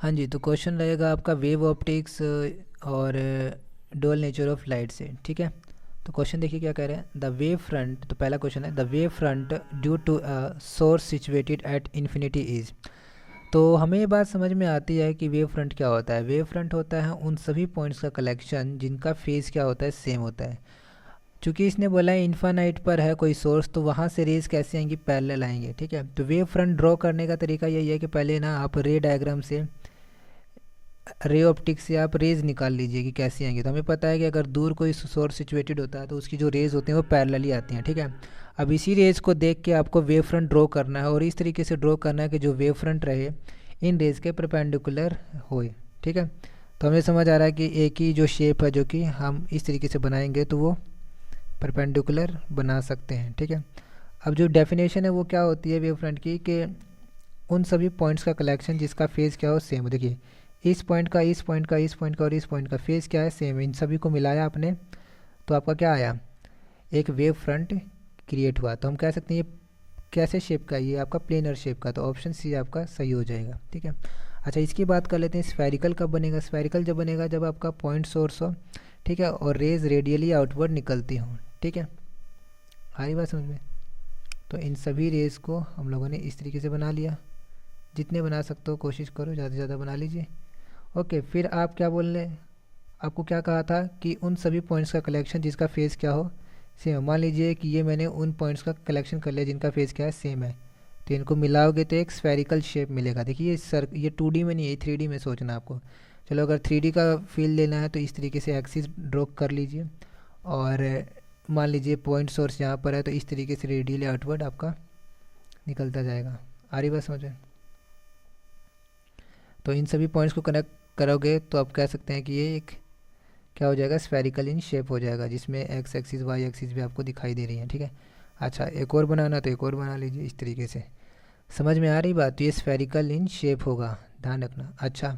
हाँ जी, तो क्वेश्चन रहेगा आपका वेव ऑप्टिक्स और डुअल नेचर ऑफ लाइट से। ठीक है, तो क्वेश्चन देखिए क्या कह रहे हैं। द वेव फ्रंट, तो पहला क्वेश्चन है the wave front due to a source situated at infinity is. तो हमें ये बात समझ में आती है कि वेव फ्रंट क्या होता है। वेव फ्रंट होता है उन सभी पॉइंट्स का कलेक्शन जिनका फेज क्या होता है, सेम होता है। चूंकि इसने बोला है इन्फानाइट पर है कोई सोर्स, तो वहाँ से रेज कैसे आएंगी, पैरेलल आएंगे। ठीक है, तो वेव फ्रंट ड्रॉ करने का तरीका यही है कि पहले ना आप रे डायग्राम से, रे ऑप्टिक्स से आप रेज निकाल लीजिए कि कैसी आएंगी। तो हमें पता है कि अगर दूर कोई सोर्स सिचुएटेड होता है तो उसकी जो रेज होते हैं वो पैरेलली आती हैं। ठीक है, अब इसी रेज को देख के आपको वेव फ्रंट ड्रॉ करना है और इस तरीके से ड्रॉ करना है कि जो वेव फ्रंट रहे इन रेज के परपेंडिकुलर होए। ठीक है, तो हमें समझ आ रहा है कि एक ही जो शेप है जो कि हम इस तरीके से बनाएंगे तो वो परपेंडिकुलर बना सकते हैं। ठीक है, अब जो डेफिनेशन है वो क्या होती है वेव फ्रंट की, कि उन सभी पॉइंट्स का कलेक्शन जिसका फेज़ क्या हो, सेम हो। देखिए इस पॉइंट का, इस पॉइंट का, इस पॉइंट का और इस पॉइंट का फेज़ क्या है, सेम है। इन सभी को मिलाया आपने तो आपका क्या आया, एक वेव फ्रंट क्रिएट हुआ। तो हम कह सकते हैं ये कैसे शेप का है, ये आपका प्लेनर शेप का। तो ऑप्शन सी आपका सही हो जाएगा। ठीक है, अच्छा इसकी बात कर लेते हैं स्फेरिकल कब बनेगा। स्फेरिकल जब बनेगा जब आपका पॉइंट सोर्स हो, ठीक है, और रेज रेडियली आउटवर्ड निकलती हों। ठीक है, आ रही बात समझ में। तो इन सभी रेज को हम लोगों ने इस तरीके से बना लिया। जितने बना सकते हो कोशिश करो, ज़्यादा से ज़्यादा बना लीजिए। ओके, फिर आप क्या बोल रहे, आपको क्या कहा था कि उन सभी पॉइंट्स का कलेक्शन जिसका फेज़ क्या हो, सेम। मान लीजिए कि ये मैंने उन पॉइंट्स का कलेक्शन कर लिया जिनका फेज़ क्या है, सेम है। तो इनको मिलाओगे तो एक स्फेरिकल शेप मिलेगा। देखिए ये 2D में नहीं है, 3D में सोचना आपको। चलो अगर 3D का फील लेना है तो इस तरीके से एक्सिस ड्रॉ कर लीजिए और मान लीजिए पॉइंट सोर्स यहाँ पर है तो इस तरीके से रेडियली आउटवर्ड आपका निकलता जाएगा। आ रही बात समझ में। तो इन सभी पॉइंट्स को कनेक्ट करोगे तो आप कह सकते हैं कि ये एक क्या हो जाएगा, स्फेरिकल इन शेप हो जाएगा, जिसमें एक्स एक्सिस वाई एक्सिस भी आपको दिखाई दे रही है। ठीक है, अच्छा एक और बनाना तो एक और बना लीजिए इस तरीके से। समझ में आ रही बात। तो ये स्फेरिकल इन शेप होगा, ध्यान रखना। अच्छा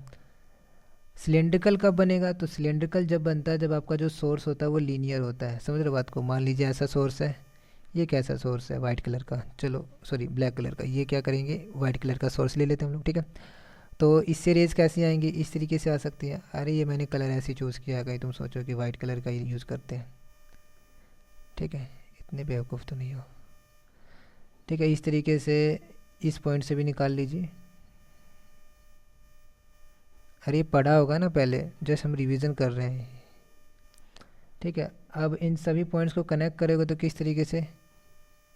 सिलेंड्रिकल कब बनेगा, तो सिलेंड्रिकल जब बनता है जब आपका जो सोर्स होता है वो लीनियर होता है। समझ रहे बात को। मान लीजिए ऐसा सोर्स है, ये कैसा सोर्स है, वाइट कलर का, चलो सॉरी ब्लैक कलर का। ये क्या करेंगे, वाइट कलर का सोर्स ले लेते हैं हम लोग। ठीक है, तो इससे रेज कैसी आएंगी, इस तरीके से आ सकती है। अरे ये मैंने कलर ऐसे चूज़ किया है, कहीं तुम सोचो कि वाइट कलर का ही यूज़ करते हैं। ठीक है, इतने बेवकूफ़ तो नहीं हो। ठीक है, इस तरीके से इस पॉइंट से भी निकाल लीजिए। अरे ये पढ़ा होगा ना पहले, जस्ट हम रिवीजन कर रहे हैं। ठीक है, अब इन सभी पॉइंट्स को कनेक्ट करोगे तो किस तरीके से,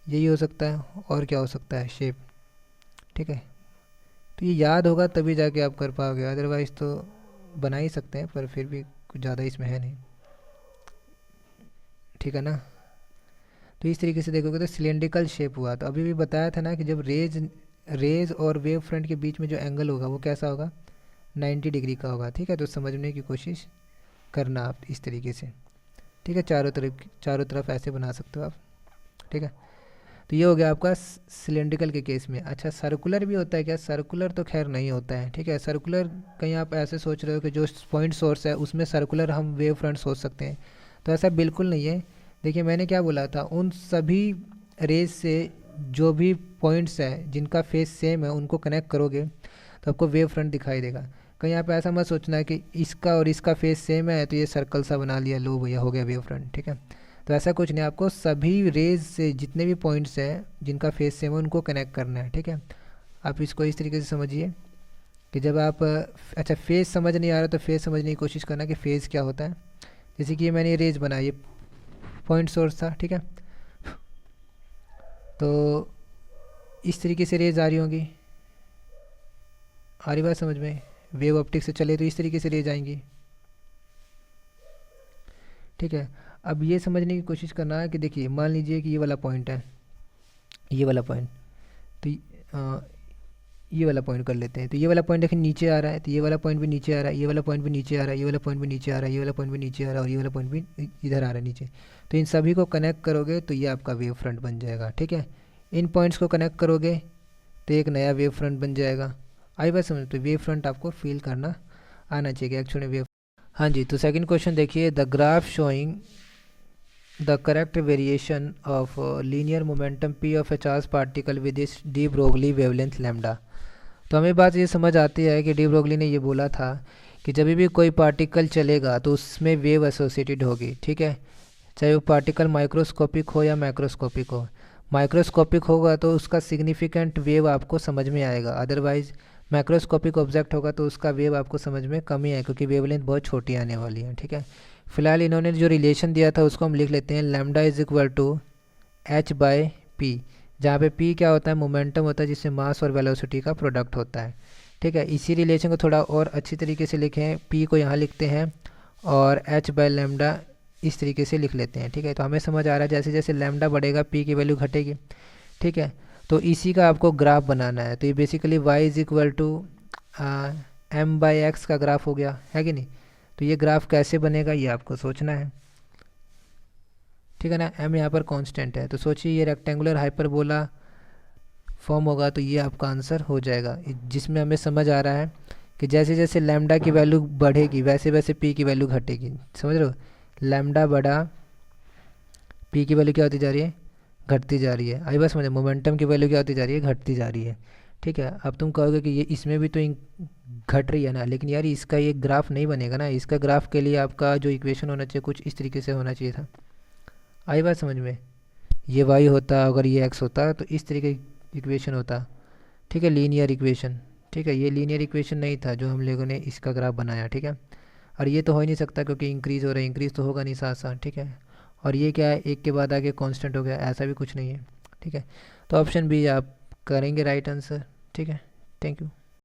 यही हो सकता है और क्या हो सकता है, शेप। ठीक है, तो ये याद होगा तभी जाके आप कर पाओगे, अदरवाइज़ तो बना ही सकते हैं पर फिर भी कुछ ज़्यादा इसमें है नहीं। ठीक है ना, तो इस तरीके से देखोगे तो सिलेंड्रिकल शेप हुआ। तो अभी भी बताया था ना कि जब रेज रेज और वेव फ्रंट के बीच में जो एंगल होगा वो कैसा होगा, 90 डिग्री का होगा। ठीक है, तो समझने की कोशिश करना आप इस तरीके से। ठीक है, चारों तरफ ऐसे बना सकते हो आप। ठीक है, तो ये हो गया आपका सिलेंड्रिकल के केस में। अच्छा सर्कुलर भी होता है क्या, सर्कुलर तो खैर नहीं होता है। ठीक है, सर्कुलर कहीं आप ऐसे सोच रहे हो कि जो पॉइंट सोर्स है उसमें सर्कुलर हम वेव फ्रंट सोच सकते हैं, तो ऐसा बिल्कुल नहीं है। देखिए मैंने क्या बोला था, उन सभी रेज से जो भी पॉइंट्स हैं जिनका फेस सेम है उनको कनेक्ट करोगे तो आपको वेव फ्रंट दिखाई देगा। कहीं आप ऐसा मत सोचना है कि इसका और इसका फेस सेम है तो ये सर्कल सा बना लिया, लो भैया हो गया वेव फ्रंट। ठीक है, तो ऐसा कुछ नहीं, आपको सभी रेज से जितने भी पॉइंट्स हैं जिनका फेस सेम है उनको कनेक्ट करना है। ठीक है, आप इसको इस तरीके से समझिए कि जब आप अच्छा फेस समझ नहीं आ रहा तो फेस समझने की कोशिश करना कि फेस क्या होता है। जैसे कि ये मैंने ये रेज बनाई, ये पॉइंट सोर्स था। ठीक है, तो इस तरीके से रेज आ रही होंगी, आ रही बात समझ में। वेव ऑप्टिक से चले तो इस तरीके से रेज आएंगी। ठीक है, अब ये समझने की कोशिश करना है कि देखिए मान लीजिए कि ये वाला पॉइंट है, ये वाला पॉइंट, तो ये वाला पॉइंट कर लेते हैं। तो ये वाला पॉइंट देखिए नीचे आ रहा है, तो ये वाला पॉइंट भी नीचे आ रहा है, ये वाला पॉइंट भी नीचे आ रहा है, ये वाला पॉइंट भी नीचे आ रहा है, ये वाला पॉइंट भी नीचे आ रहा है और ये वाला पॉइंट भी इधर आ रहा है नीचे। तो इन सभी को कनेक्ट करोगे तो ये आपका वेव फ्रंट बन जाएगा। ठीक है, इन पॉइंट्स को कनेक्ट करोगे तो एक नया वेव फ्रंट बन जाएगा। आई बात समझ। तो वेव फ्रंट आपको फील करना आना चाहिए एक्चुअली वेव। हाँ जी, तो सेकंड क्वेश्चन देखिए, the graph showing the correct variation of linear momentum p of a charged particle with its de Broglie wavelength lambda। तो हमें बात ये समझ आती है कि डी ब्रोगली ने ये बोला था कि जब भी कोई पार्टिकल चलेगा तो उसमें वेव एसोसिएटेड होगी, ठीक है, चाहे वो पार्टिकल माइक्रोस्कोपिक हो या मैक्रोस्कोपिक हो। माइक्रोस्कोपिक होगा तो उसका सिग्निफिकेंट वेव आपको समझ में आएगा, अदरवाइज मैक्रोस्कोपिक ऑब्जेक्ट होगा तो उसका वेव आपको समझ में कम ही आएगा, क्योंकि वेवलेंथ बहुत छोटी आने वाली है, ठीक है। फिलहाल इन्होंने जो रिलेशन दिया था उसको हम लिख लेते हैं, lambda is equal to h by p, जहाँ पे पी क्या होता है, मोमेंटम होता है, जिससे मास और वेलोसिटी का प्रोडक्ट होता है, ठीक है। इसी रिलेशन को थोड़ा और अच्छी तरीके से लिखें, पी को यहाँ लिखते हैं और एच बाय लैम्डा इस तरीके से लिख लेते हैं, ठीक है। तो हमें समझ आ रहा है जैसे जैसे लैम्डा बढ़ेगा पी की वैल्यू घटेगी, ठीक है। तो इसी का आपको ग्राफ बनाना है। तो ये basically y is equal to m by x का ग्राफ हो गया, है कि नहीं। तो ये ग्राफ कैसे बनेगा ये आपको सोचना है, ठीक है ना। m यहाँ पर कांस्टेंट है, तो सोचिए ये रेक्टेंगुलर हाइपरबोला फॉर्म होगा, तो ये आपका आंसर हो जाएगा, जिसमें हमें समझ आ रहा है कि जैसे जैसे लैम्डा की वैल्यू बढ़ेगी वैसे वैसे p की वैल्यू घटेगी, समझ रहे हो। लैम्डा बढ़ा, p की वैल्यू क्या होती जा रही है, घटती जा रही है। आई बात समझे, मोमेंटम की वैल्यू क्या होती जा रही है, घटती जा रही है, ठीक है। अब तुम कहोगे कि ये इसमें भी तो घट रही है ना, लेकिन यार इसका ये ग्राफ नहीं बनेगा ना। इसका ग्राफ के लिए आपका जो इक्वेशन होना चाहिए कुछ इस तरीके से होना चाहिए था। आई बात समझ में, ये y होता, अगर ये x होता तो इस तरीके इक्वेशन होता, ठीक है, लीनियर इक्वेशन, ठीक है। ये लीनियर इक्वेशन नहीं था जो हम लोगों ने इसका ग्राफ बनाया, ठीक है। और ये तो हो ही नहीं सकता क्योंकि इंक्रीज़ हो रहा है, इंक्रीज़ तो होगा नहीं साथ साथ, ठीक है। और ये क्या है, एक के बाद आगे कांस्टेंट हो गया, ऐसा भी कुछ नहीं है, ठीक है। तो ऑप्शन बी आप करेंगे राइट आंसर, ठीक है। Thank you.